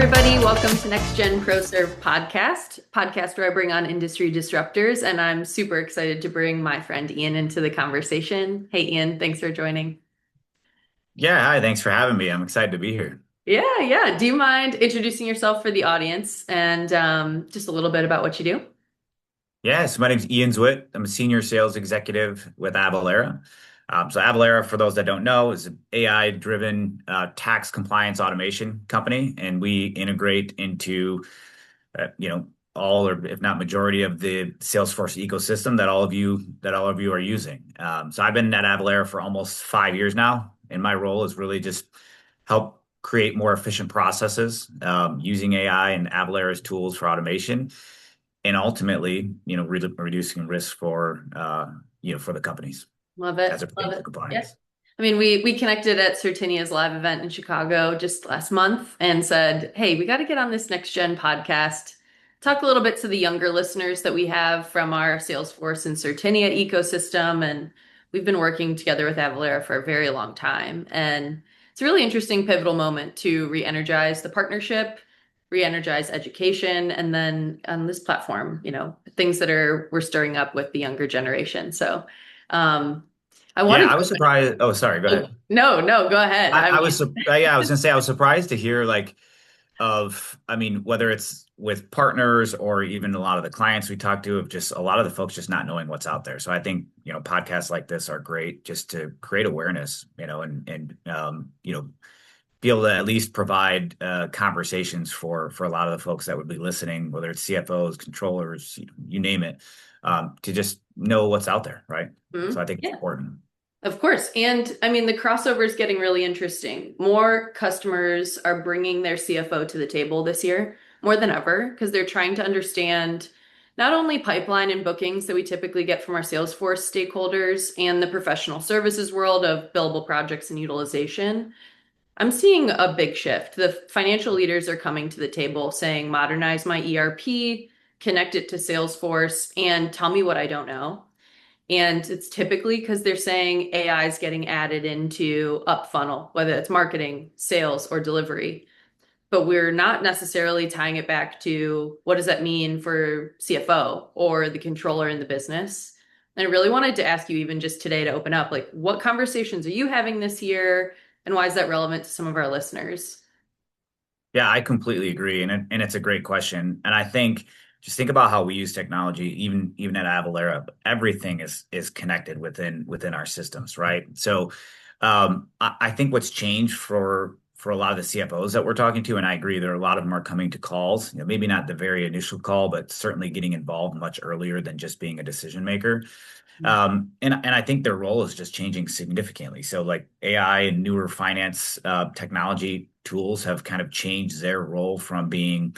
everybody. Welcome to NextGen ProServ podcast where I bring on industry disruptors, and I'm super excited to bring my friend Ian into the conversation. Hey, Ian, thanks for joining. Yeah, hi, thanks for having me. I'm excited to be here. Yeah. Do you mind introducing yourself for the audience and just a little bit about what you do? Yeah, so my name's Ian Zwit. I'm a senior sales executive with Avalara. So Avalara, for those that don't know, is an AI-driven tax compliance automation company, and we integrate into, all or if not majority of the Salesforce ecosystem that all of you are using. So I've been at Avalara for almost 5 years now, and my role is really just help create more efficient processes using AI and Avalara's tools for automation, and ultimately, reducing risk for the companies Love as it. it Love pertains to it. Yeah. compliance. I mean, we connected at Certinia's live event in Chicago just last month and said, hey, we got to get on this next gen podcast, talk a little bit to the younger listeners that we have from our Salesforce and Certinia ecosystem. And we've been working together with Avalara for a very long time. And it's a really interesting pivotal moment to re-energize the partnership, re-energize education, and then on this platform, things that we're stirring up with the younger generation. So I Yeah, wanted I was surprised. Oh, sorry, go Oh, ahead. no, go ahead. I I was, mean, yeah, I was gonna say I was surprised to hear I mean, whether it's with partners or even a lot of the clients we talk to, of just a lot of the folks just not knowing what's out there. So I think, podcasts like this are great just to create awareness, and be able to at least provide conversations for a lot of the folks that would be listening, whether it's CFOs, controllers, you name it, to just know what's out there, right? So I think it's yeah, important. of course. And I mean, the crossover is getting really interesting. More customers are bringing their CFO to the table this year, more than ever, because they're trying to understand not only pipeline and bookings that we typically get from our Salesforce stakeholders and the professional services world of billable projects and utilization. I'm seeing a big shift. The financial leaders are coming to the table saying, modernize my ERP, connect it to Salesforce, and tell me what I don't know. And it's typically because they're saying AI is getting added into up funnel, whether it's marketing, sales, or delivery. But we're not necessarily tying it back to what does that mean for CFO or the controller in the business. And I really wanted to ask you, even just today, to open up, like, what conversations are you having this year, and why is that relevant to some of our listeners? Yeah, I completely agree, and it's a great question. And I think just think about how we use technology, even at Avalara. Everything is connected within our systems, right? So, I think what's changed for a lot of the CFOs that we're talking to, and I agree, there are a lot of them are coming to calls. Maybe not the very initial call, but certainly getting involved much earlier than just being a decision maker. And I think their role is just changing significantly. So like AI and newer finance technology tools have kind of changed their role from being,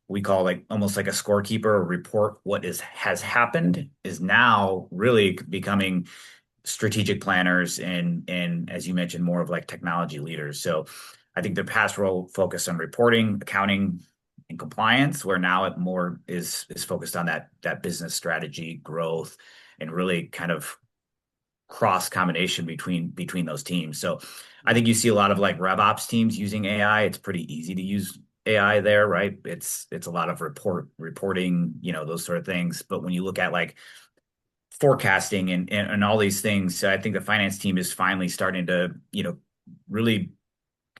we call like almost like a scorekeeper or report what is has happened, is now really becoming strategic planners and as you mentioned, more of like technology leaders. So I think the past role focused on reporting, accounting, and compliance, where now it more is focused on that business strategy, growth, and really kind of cross combination between those teams. So I think you see a lot of like RevOps teams using AI. It's pretty easy to use AI there, right? It's a lot of reporting, those sort of things. But when you look at like forecasting and all these things, I think the finance team is finally starting to, really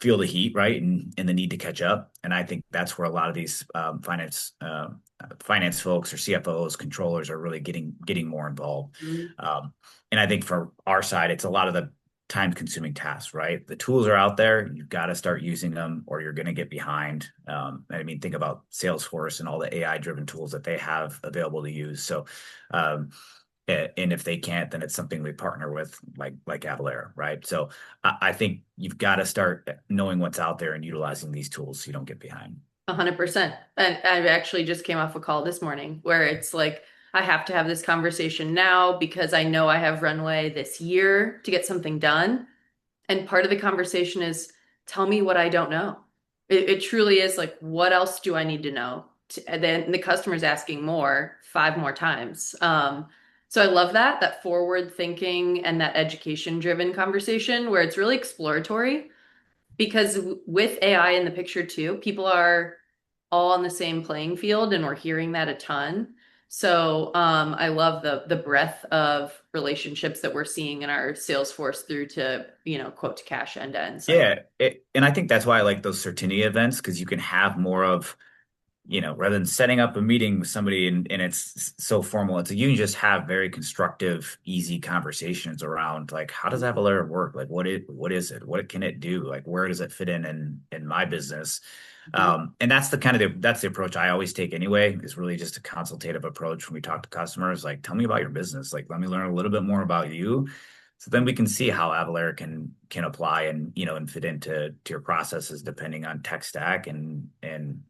feel the heat, right? And the need to catch up. And I think that's where a lot of these finance folks or CFOs, controllers are really getting more involved. Mhm. And I think for our side, it's a lot of the time consuming tasks, right? The tools are out there. You've got to start using them or you're going to get behind. I mean, think about Salesforce and all the AI driven tools that they have available to use. So, and if they can't, then it's something we partner with like Avalara, right? So I think you've got to start knowing what's out there and utilizing these tools so you don't get behind. 100%. And I actually just came off a call this morning where it's like, I have to have this conversation now because I know I have runway this year to get something done. And part of the conversation is tell me what I don't know. It truly is like, what else do I need to know? And then the customer's asking more, five more times. So I love that forward thinking and that education driven conversation where it's really exploratory. because with AI in the picture too, people are all on the same playing field, and we're hearing that a ton. So I love the breadth of relationships that we're seeing in our Salesforce through to, quote to cash end to end cycle. Yeah, and I think that's why I like those Certinia events because you can have more of, rather than setting up a meeting with somebody and it's so formal, it's like you can just have very constructive, easy conversations around like how does Avalara work? Like what is it? What can it do? Like where does it fit in my business? Mhm. And that's the kind of that's the approach I always take anyway, is really just a consultative approach when we talk to customers. Like, tell me about your business. Like, let me learn a little bit more about you. So then we can see how Avalara can apply and and fit into your processes depending on tech stack and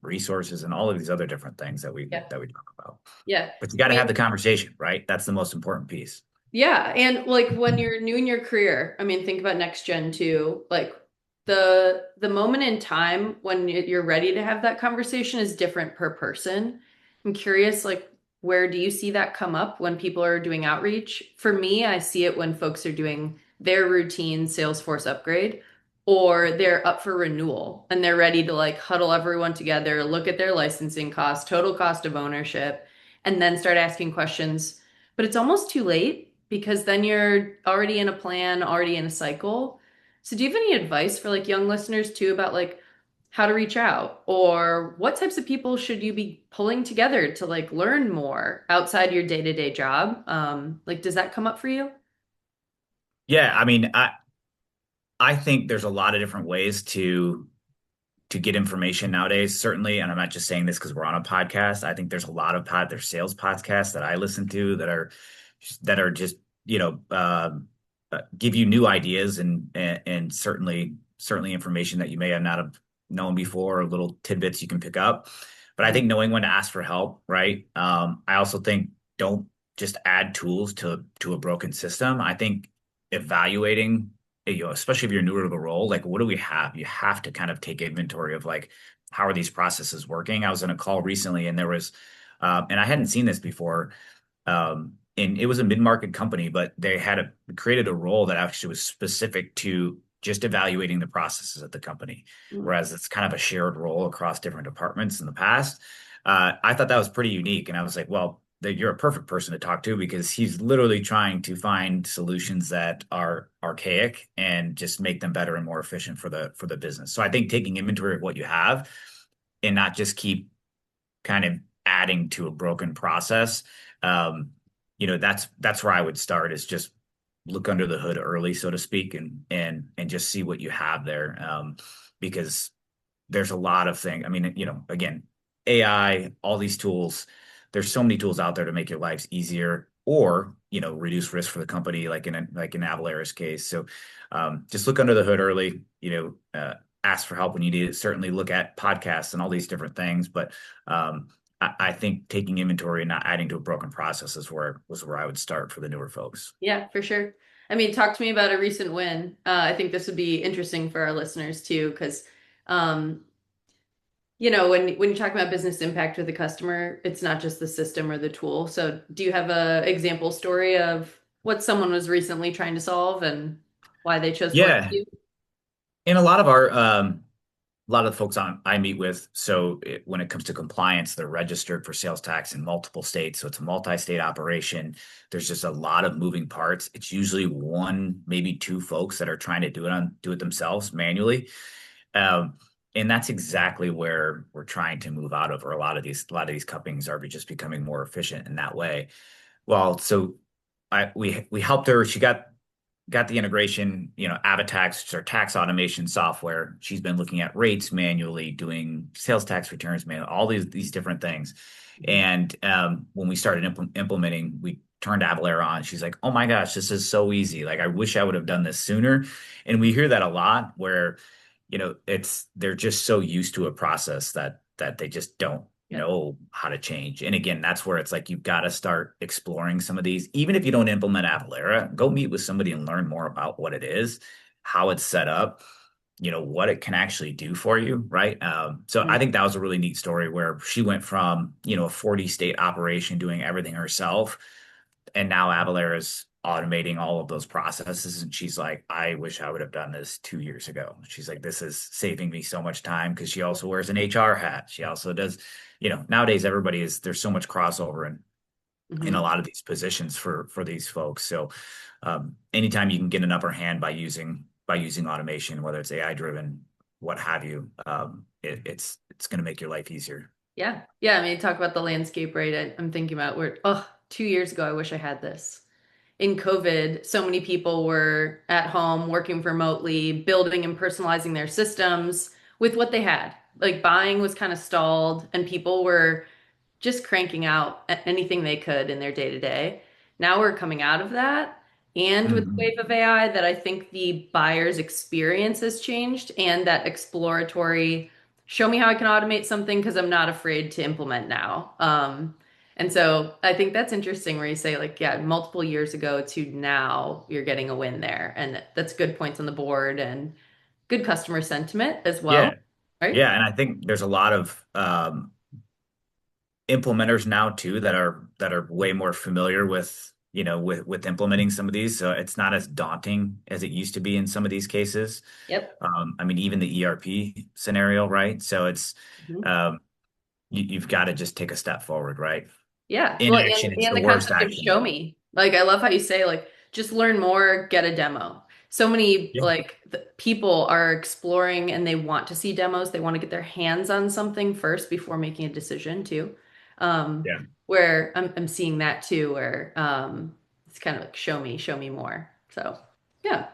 resources and all of these other different things that we Yeah. that we talk about. Yeah. But you got I to have the mean, conversation, right? That's the most important piece. yeah, and like when you're new in your career, I mean, think about next gen too. Like the moment in time when you're ready to have that conversation is different per person. I'm curious, like, where do you see that come up when people are doing outreach? For me, I see it when folks are doing their routine Salesforce upgrade, or they're up for renewal and they're ready to like huddle everyone together, look at their licensing cost, total cost of ownership, and then start asking questions. But it's almost too late because then you're already in a plan, already in a cycle. So do you have any advice for like young listeners too about like how to reach out, or what types of people should you be pulling together to like learn more outside your day-to-day job? Like does that come up for you? Yeah, I mean, I think there's a lot of different ways to get information nowadays, certainly. And I'm not just saying this because we're on a podcast. I think there's a lot of there's sales podcasts that I listen to that are just, give you new ideas and certainly information that you may have not have known before, or little tidbits you can pick up. But I Mhm. think knowing when to ask for help, right? I also think don't just add tools to a broken system. I think evaluating, especially if you're newer to the role, like what do we have? You have to kind of take inventory of like, how are these processes working? I was in a call recently and there was, and I hadn't seen this before. And it was a mid-market company, but they had created a role that actually was specific to just evaluating the processes at the company, Mm. whereas it's kind of a shared role across different departments in the past. I thought that was pretty unique, and I was like, well, you're a perfect person to talk to because he's literally trying to find solutions that are archaic and just make them better and more efficient for the business. So I think taking inventory of what you have and not just keep kind of adding to a broken process. Um, that's where I would start, is just look under the hood early, so to speak, and just see what you have there. Because there's a lot of things. I mean, again, AI, all these tools, there's so many tools out there to make your lives easier or, reduce risk for the company, like in Avalara's case. So just look under the hood early, ask for help when you need it. Certainly look at podcasts and all these different things. But I think taking inventory and not adding to a broken process was where I would start for the newer folks. Yeah, for sure. I mean, talk to me about a recent win. I think this would be interesting for our listeners too, because um, when you talk about business impact with the customer, it's not just the system or the tool. So, do you have a example story of what someone was recently trying to solve and why they chose to work with Yeah. you? In a lot of the folks I meet with, so when it comes to compliance, they're registered for sales tax in multiple states. So it's a multi-state operation. There's just a lot of moving parts. It's usually one, maybe two folks that are trying to do it themselves manually. Um, and that's exactly where we're trying to move out of, or a lot of these companies are just becoming more efficient in that way. Well, so we helped her. She got the integration, Avatax, which is our tax automation software. She's been looking at rates manually, doing sales tax returns manually, all these different things. Mhm. And when we started implementing, we turned Avalara on. She's like, "Oh my gosh, this is so easy! Like, I wish I would have done this sooner." And we hear that a lot, where they're just so used to a process that they just don't Yeah. know how to change. And again, that's where it's like you've got to start exploring some of these. Even if you don't implement Avalara, go meet with somebody and learn more about what it is, how it's set up, what it can actually do for you, right? So I Mhm. think that was a really neat story where she went from, a 40 state operation doing everything herself, and now Avalara is automating all of those processes. And she's like, I wish I would have done this 2 years ago. She's like, this is saving me so much time because she also wears an HR hat. She also does, nowadays there's so much crossover in a Mhm. lot of these positions for these folks. So anytime you can get an upper hand by using automation, whether it's AI driven, what have you, it's going to make your life easier. Yeah. Yeah. I mean, talk about the landscape, right? I'm thinking about where, oh, 2 years ago, I wish I had this. In COVID, so many people were at home working remotely, building and personalizing their systems with what they had. Like buying was kind of stalled, and people were just cranking out anything they could in their day to day. Now we're coming out of that. And with the Mhm. wave of AI, that I think the buyer's experience has changed and that exploratory, show me how I can automate something because I'm not afraid to implement now. And so I think that's interesting where you say, like, yeah, multiple years ago to now, you're getting a win there. And that's good points on the board and good customer sentiment as well, Yeah. right? Yeah. And I think there's a lot of implementers now too that are way more familiar with implementing some of these. So it's not as daunting as it used to be in some of these cases. Yep. I mean, even the ERP scenario, right? So Mhm. um, you've got to just take a step forward, right? Yeah. Well, Inaction is and the the worst concept of show action. me. Like, I love how you say, like, just learn more, get a demo. So many, Yeah. like, people are exploring and they want to see demos. They want to get their hands on something first before making a decision, too. Um, Yeah. where I'm seeing that too, where it's kind of like, show me more. So, yeah.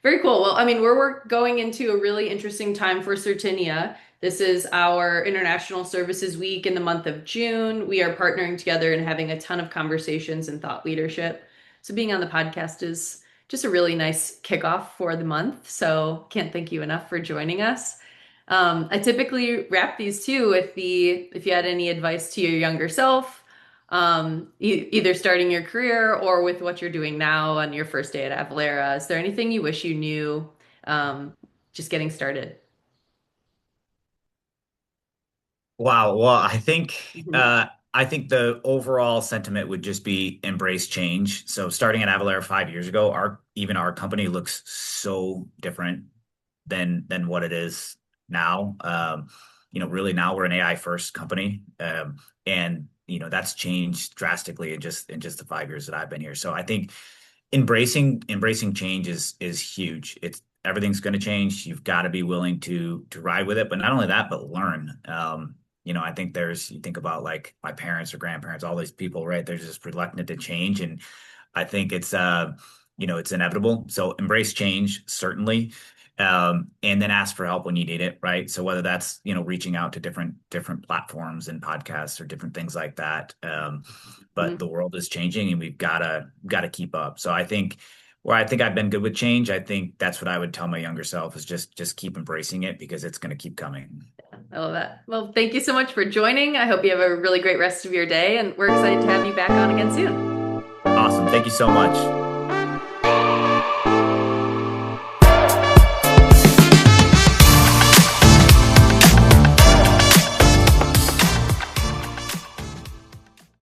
Very cool. Well, I mean, we're going into a really interesting time for Certinia. This is our International Services Week in the month of June. We are partnering together and having a ton of conversations and thought leadership. So being on the podcast is just a really nice kickoff for the month. So can't thank you enough for joining us. I typically wrap these too with the if you had any advice to your younger self, either starting your career or with what you're doing now on your first day at Avalara. Is there anything you wish you knew um, just getting started? Wow. Well, Mhm. I think the overall sentiment would just be embrace change. So starting at Avalara 5 years ago, our company looks so different than what it is now. Really now we're an AI first company, and that's changed drastically in just the 5 years that I've been here. So I think embracing change is huge. It's everything's going to change. You've got to be willing to ride with it, but not only that, but learn. I think you think about like my parents or grandparents, all these people, right? They're just reluctant to change, and I think it's inevitable. So embrace change, certainly. And then ask for help when you need it, right? So whether that's, reaching out to different platforms and podcasts or different things like that. But Mhm. the world is changing and we've gotta keep up. So I think where I think I've been good with change, I think that's what I would tell my younger self is just keep embracing it because it's going to keep coming. I love that. Well, thank you so much for joining. I hope you have a really great rest of your day, and we're excited to have you back on again soon. Awesome. Thank you so much.